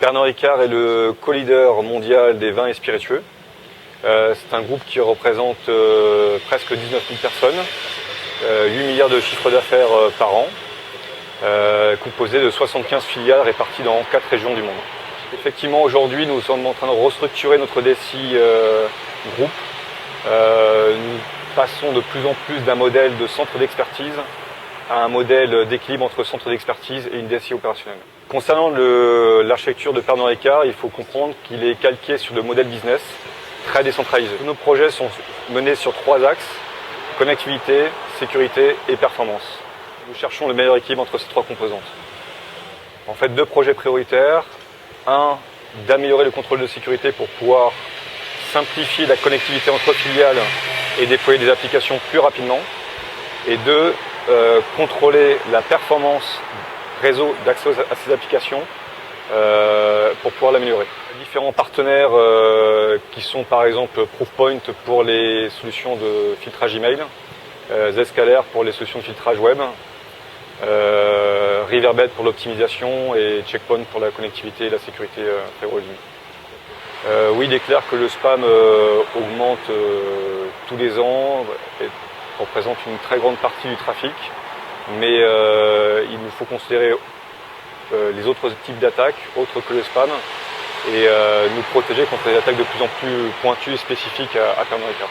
Pernod Ricard est le co-leader mondial des vins et spiritueux. C'est un groupe qui représente presque 19 000 personnes, 8 milliards de chiffre d'affaires par an, composé de 75 filiales réparties dans 4 régions du monde. Effectivement, aujourd'hui, nous sommes en train de restructurer notre DSI groupe. Nous passons de plus en plus d'un modèle de centre d'expertise à un modèle d'équilibre entre centre d'expertise et une DSI opérationnelle. Concernant l'architecture de Pernod Ricard, il faut comprendre qu'il est calqué sur le modèle business très décentralisé. Nos projets sont menés sur 3 axes: connectivité, sécurité et performance. Nous cherchons le meilleur équilibre entre ces 3 composantes. En fait, 2 projets prioritaires. Un, d'améliorer le contrôle de sécurité pour pouvoir simplifier la connectivité entre filiales et déployer des applications plus rapidement. Et 2, contrôler la performance réseau d'accès à ces applications pour pouvoir l'améliorer. Différents partenaires qui sont par exemple Proofpoint pour les solutions de filtrage email, Zscaler pour les solutions de filtrage web, Riverbed pour l'optimisation et Checkpoint pour la connectivité et la sécurité firewalling. Oui, il est clair que le spam augmente tous les ans et représente une très grande partie du trafic, mais il nous faut considérer les autres types d'attaques, autres que le spam, et nous protéger contre les attaques de plus en plus pointues et spécifiques à Pernod Ricard.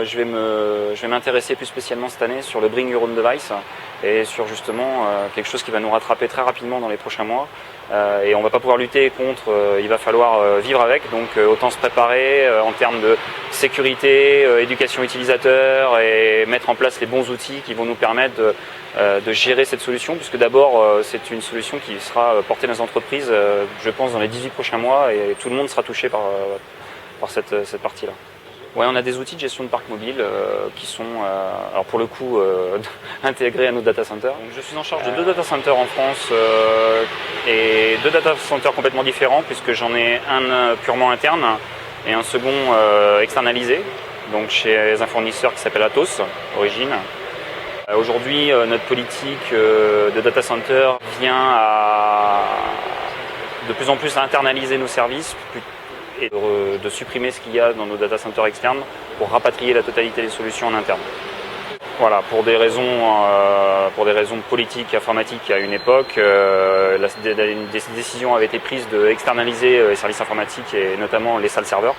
Je vais m'intéresser plus spécialement cette année sur le Bring Your Own Device et sur justement quelque chose qui va nous rattraper très rapidement dans les prochains mois. Et on ne va pas pouvoir lutter contre, il va falloir vivre avec, donc autant se préparer en termes de sécurité, éducation utilisateur et mettre en place les bons outils qui vont nous permettre de gérer cette solution, puisque d'abord c'est une solution qui sera portée dans les entreprises, je pense, dans les 18 prochains mois, et tout le monde sera touché par cette partie-là. Ouais, on a des outils de gestion de parc mobile qui sont, alors pour le coup, intégrés à nos data centers. Donc, je suis en charge de 2 data centers en France et 2 data centers complètement différents, puisque j'en ai un purement interne et un second externalisé, donc chez un fournisseur qui s'appelle Atos, Origine. Aujourd'hui, notre politique de data center vient de plus en plus à internaliser nos services et de supprimer ce qu'il y a dans nos data centers externes pour rapatrier la totalité des solutions en interne. Voilà, pour des raisons politiques, informatiques à une époque, une décision avait été prise d'externaliser les services informatiques et notamment les salles serveurs.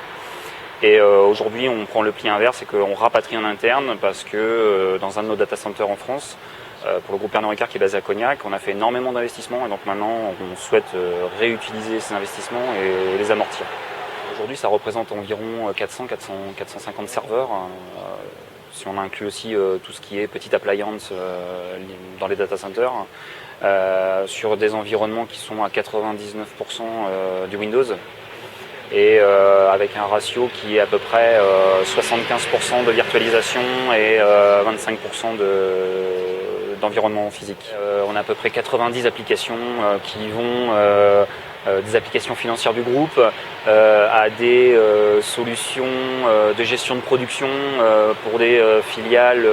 Et aujourd'hui, on prend le pli inverse et qu'on rapatrie en interne parce que dans un de nos data centers en France, pour le groupe Pernod Ricard qui est basé à Cognac, on a fait énormément d'investissements et donc maintenant on souhaite réutiliser ces investissements et les amortir. Aujourd'hui, ça représente environ 400-450 serveurs, si on inclut aussi tout ce qui est petite appliance dans les data centers, sur des environnements qui sont à 99% du Windows, et avec un ratio qui est à peu près 75% de virtualisation et 25% d'environnement physique. On a à peu près 90 applications qui vont des applications financières du groupe à des solutions de gestion de production pour des filiales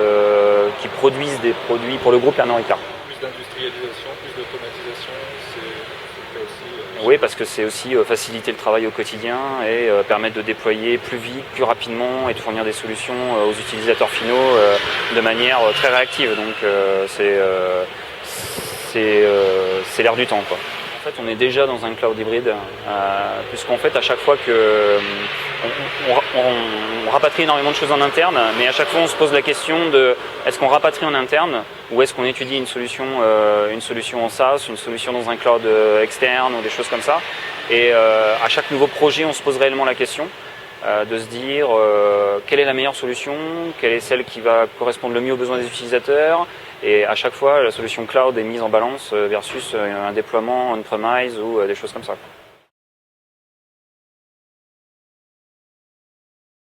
qui produisent des produits pour le groupe Pernod Ricard. Plus d'industrialisation, plus d'automatisation, c'est aussi... Oui, parce que c'est aussi faciliter le travail au quotidien et permettre de déployer plus vite, plus rapidement et de fournir des solutions aux utilisateurs finaux de manière très réactive. Donc c'est l'air du temps, quoi. En fait, on est déjà dans un cloud hybride, puisqu'en fait, à chaque fois que on rapatrie énormément de choses en interne, mais à chaque fois, on se pose la question de est-ce qu'on rapatrie en interne ou est-ce qu'on étudie une solution en SaaS, une solution dans un cloud externe ou des choses comme ça. Et à chaque nouveau projet, on se pose réellement la question de se dire quelle est la meilleure solution, quelle est celle qui va correspondre le mieux aux besoins des utilisateurs. Et à chaque fois, la solution cloud est mise en balance versus un déploiement on-premise ou des choses comme ça.